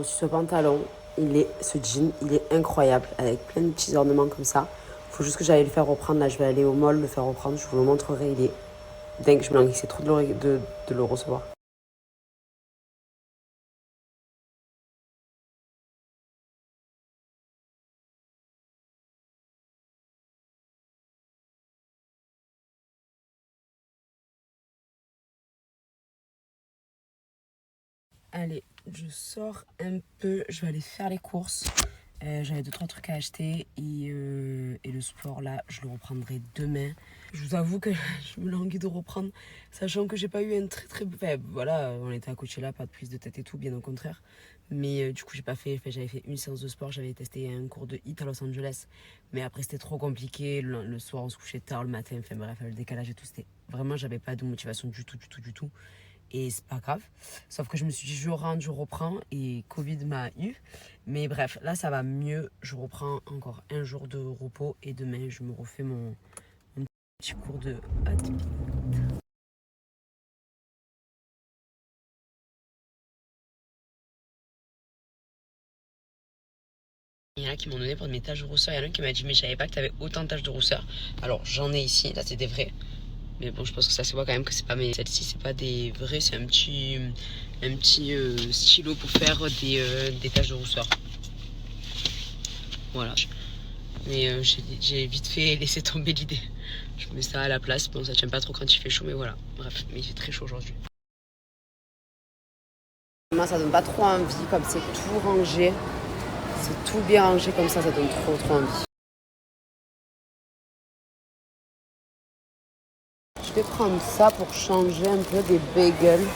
Ce pantalon, ce jean, il est incroyable avec plein de petits ornements comme ça. Faut juste que j'aille le faire reprendre. Là, je vais aller au mall le faire reprendre. Je vous le montrerai. Il est dingue. Je me languissais trop de le recevoir. Allez, je sors un peu. Je vais aller faire les courses. J'avais 2-3 trucs à acheter et le sport là je le reprendrai demain. Je vous avoue que je me languis de reprendre, sachant que j'ai pas eu un très enfin, voilà, on était à Coachella, pas de prise de tête et tout, bien au contraire. Mais du coup j'ai pas fait, j'avais fait une séance de sport, j'avais testé un cours de HIIT à Los Angeles, mais après c'était trop compliqué, le soir on se couchait tard, le matin, enfin bref, le décalage et tout, c'était vraiment, j'avais pas de motivation du tout. Et c'est pas grave. Sauf que je me suis dit, je rentre, je reprends. Et Covid m'a eu. Mais bref, là, ça va mieux. Je reprends encore un jour de repos. Et demain, je me refais mon petit cours de hot pilote. Il y en a qui m'ont donné pour mes taches de rousseur. Il y en a qui m'a dit, mais je savais pas que tu avais autant de taches de rousseur. Alors, j'en ai ici. Là, c'est des vrais. Mais bon, je pense que ça se voit quand même que c'est pas mes. Celle-ci, c'est pas des vrais. C'est un petit stylo pour faire des taches de rousseur. Voilà. Mais j'ai vite fait laisser tomber l'idée. Je mets ça à la place. Bon, ça tient pas trop quand il fait chaud, mais voilà. Bref, mais il fait très chaud aujourd'hui. Moi, ça donne pas trop envie, comme c'est tout rangé. C'est tout bien rangé comme ça donne trop envie. Je vais prendre ça pour changer un peu des bagels.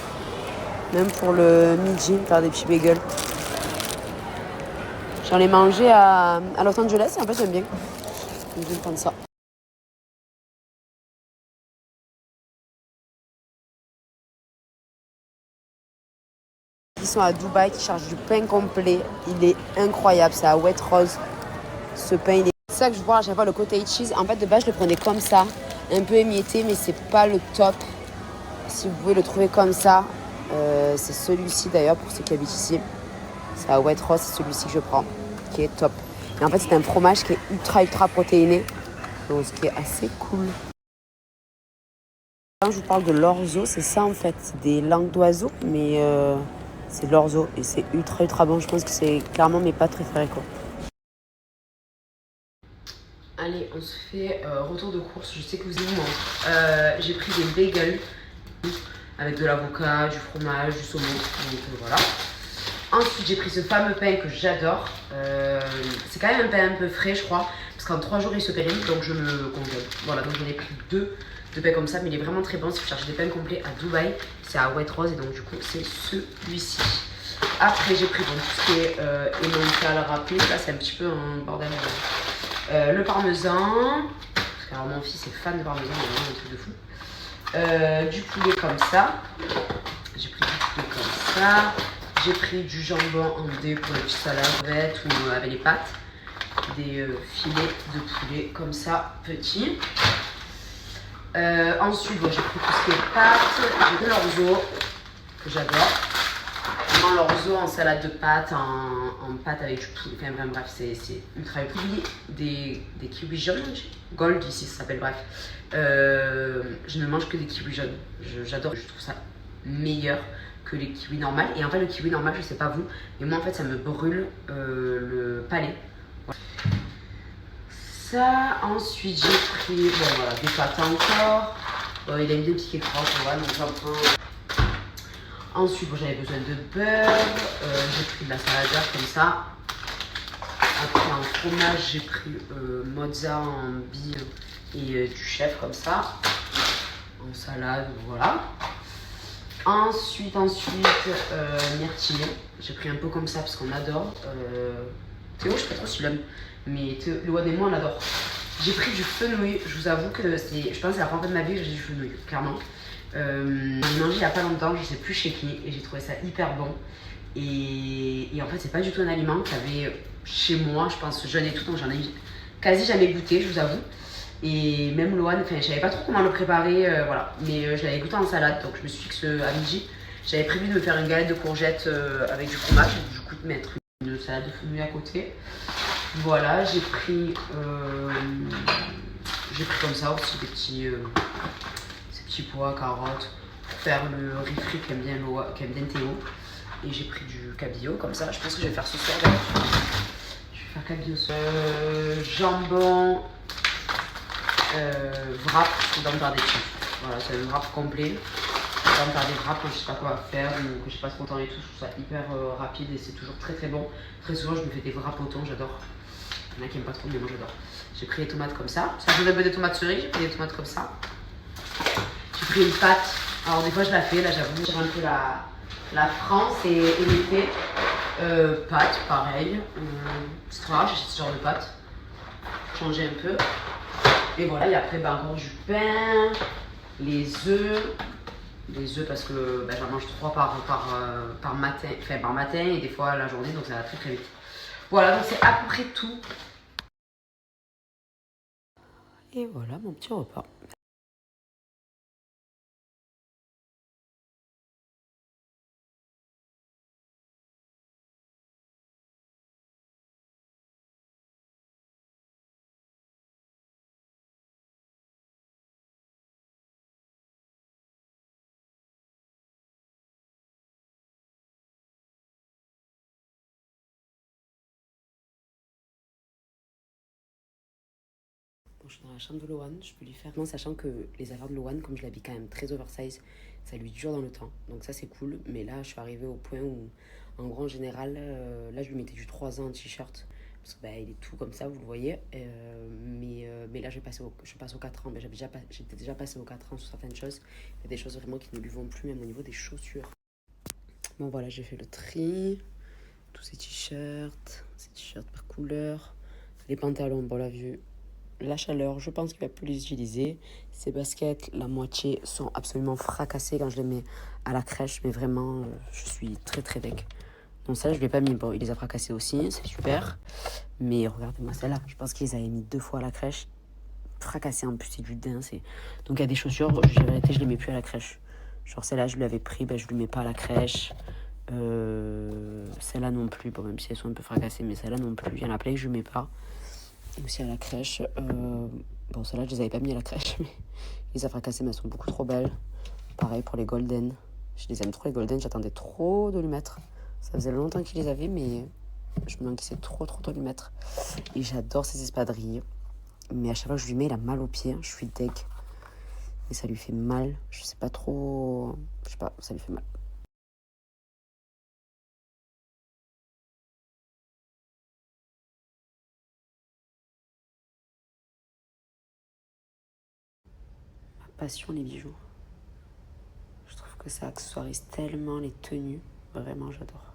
Même pour le midi, faire des petits bagels. J'en ai mangé à Los Angeles et en fait j'aime bien. Je vais prendre ça. Ils sont à Dubaï, qui chargent du pain complet. Il est incroyable, c'est à Wet Rose. Ce pain, il est... C'est ça que je vois à chaque fois, le cottage cheese. En fait, de base, je le prenais comme ça, un peu émietté, mais c'est pas le top. Si vous pouvez le trouver comme ça, c'est celui-ci d'ailleurs, pour ceux qui habitent ici. C'est à Wet Rose, c'est celui-ci que je prends, qui est top. Et en fait, c'est un fromage qui est ultra protéiné, donc ce qui est assez cool. Quand je vous parle de l'orzo, c'est ça en fait, c'est des langues d'oiseaux, mais c'est de l'orzo et c'est ultra bon. Je pense que c'est clairement mes pâtes préférées quoi. Allez, on se fait retour de course. Je sais que vous aimez moi. J'ai pris des bagels avec de l'avocat, du fromage, du saumon. Donc voilà. Ensuite, j'ai pris ce fameux pain que j'adore. C'est quand même un pain un peu frais, je crois, parce qu'en 3 jours il se périme, donc je le congèle. Voilà, donc j'en ai pris deux de pains comme ça, mais il est vraiment très bon. Si vous cherchez des pains complets à Dubaï, c'est à Wet Rose et donc du coup c'est celui-ci. Après, j'ai pris tout ce qui est emmental râpé. Là, c'est un petit peu un bordel. Le parmesan, parce que alors, mon fils est fan de parmesan, c'est vraiment un truc de fou. Du poulet comme ça. J'ai pris du poulet comme ça. J'ai pris du jambon en dés pour les petites salades ou avec les pâtes. Des filets de poulet comme ça, petits. Ensuite, bon, j'ai pris tout ce qui est pâtes. J'ai de l'orzo, que j'adore. Vraiment l'orzo en salade de pâtes, en pâte avec du poulet. Enfin bref, c'est ultra utile. Des kiwis jaunes, gold ici ça s'appelle, bref. Je ne mange que des kiwis jaunes. J'adore, je trouve ça meilleur que les kiwis normales. Et en fait, le kiwi normal, je sais pas vous, mais moi en fait, ça me brûle le palais. Voilà. Ça, ensuite j'ai pris voilà, des pâtes encore. Il a mis des petits crottes, voilà, donc j'en prends. Ensuite, j'avais besoin de beurre. J'ai pris de la salade comme ça. Après, en fromage, j'ai pris mozza en bille et du chèvre comme ça. En salade, voilà. Ensuite, myrtille. J'ai pris un peu comme ça parce qu'on adore. Théo, je sais pas trop s'il aime, mais Loane et moi, on adore. J'ai pris du fenouil. Je vous avoue que je pense que c'est la première fois de ma vie que j'ai du fenouil, clairement. J'en ai mangé il n'y a pas longtemps, je sais plus chez qui, et j'ai trouvé ça hyper bon. Et en fait, c'est pas du tout un aliment qu'il y avait chez moi, je pense, jeune et tout, donc j'en ai quasi jamais goûté, je vous avoue. Et même Loane, je savais pas trop comment le préparer, voilà. Mais je l'avais goûté en salade, donc je me suis dit que à midi, j'avais prévu de me faire une galette de courgettes avec du fromage. Du coup, mettre une salade de fenouil à côté. Voilà, j'ai pris comme ça aussi ces petits pois, carottes, pour faire le riz frit qu'aime bien Théo. Et j'ai pris du cabillaud comme ça, je pense que je vais faire ce soir d'ailleurs. Je vais faire cabillaud, jambon, wrap dans le bar des petits. Voilà, c'est un wrap complet. Dans le bar des wraps, je sais pas quoi faire, donc je sais pas trop temps et tout, je trouve ça hyper rapide et c'est toujours très très bon. Très souvent, je me fais des wraps au thon, j'adore. Il y en a qui n'aiment pas trop, mais moi j'adore. J'ai pris les tomates comme ça. Ça faisait un peu des tomates cerises, j'ai pris des tomates comme ça. J'ai pris une pâte. Alors des fois je la fais, là j'avoue, j'ai un peu la France et l'été. Pâte, pareil. C'est trop rare, j'achète ce genre de pâte. Changer un peu. Et voilà, et après encore du pain, les œufs. Les œufs parce que j'en mange 3 par matin et des fois la journée, donc ça va très très vite. Voilà, donc c'est à peu près tout. Et voilà mon petit repas. Bon, je suis dans la chambre de Loane, je peux lui faire. Non, sachant que les affaires de Loane, comme je l'habille quand même très oversize, ça lui dure dans le temps. Donc ça c'est cool. Mais là je suis arrivée au point où, en gros en général, là je lui mettais du 3 ans en t-shirt. Parce que il est tout comme ça, vous le voyez. Mais là je passe au 4 ans. Mais j'étais déjà passé au 4 ans sur certaines choses. Il y a des choses vraiment qui ne lui vont plus, même au niveau des chaussures. Bon voilà, j'ai fait le tri. Tous ces t-shirts par couleur. Les pantalons, bon la vue. La chaleur, je pense qu'il va plus les utiliser. Ces baskets, la moitié sont absolument fracassées quand je les mets à la crèche. Mais vraiment, je suis très très deg. Donc ça, je ne l'ai pas mis. Bon, il les a fracassés aussi, c'est super. Mais regardez-moi celle-là. Je pense qu'il les avait mis 2 fois à la crèche. Fracassées en plus, c'est du din. Donc il y a des chaussures, je vérité, je les mets plus à la crèche. Genre celle-là, je l'avais pris, je ne lui mets pas à la crèche. Celle-là non plus. Bon, même si elles sont un peu fracassées, mais celle-là non plus. Il y en a plein que je ne mets pas. Aussi à la crèche. Bon, celles-là, je les avais pas mis à la crèche, mais les a fracassées, mais elles sont beaucoup trop belles. Pareil pour les golden. Je les aime trop, les golden. J'attendais trop de lui mettre. Ça faisait longtemps qu'il les avait, mais je me languissais trop de lui mettre. Et j'adore ces espadrilles. Mais à chaque fois que je lui mets, il a mal aux pieds. Je suis deg. Et ça lui fait mal. Je sais pas trop. Je sais pas, ça lui fait mal. Passion les bijoux. Je trouve que ça accessoirise tellement les tenues. Vraiment, j'adore.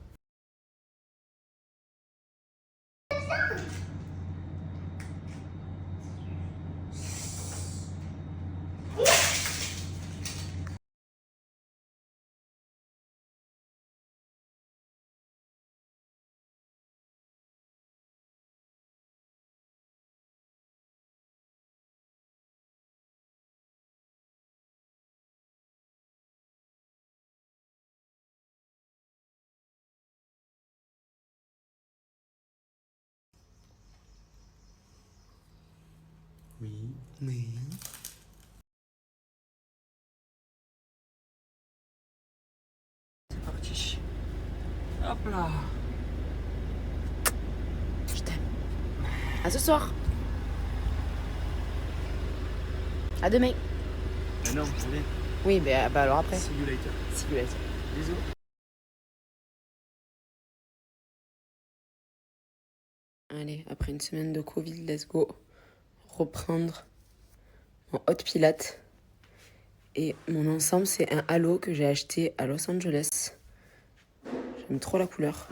Oui. C'est parti. Hop là. Je t'aime. À ce soir. À demain. Ah non, allez. Oui, alors après. See you later. Bisous. Allez, après une semaine de Covid, let's go. Reprendre mon hot pilate. Et mon ensemble, c'est un halo que j'ai acheté à Los Angeles. J'aime trop la couleur.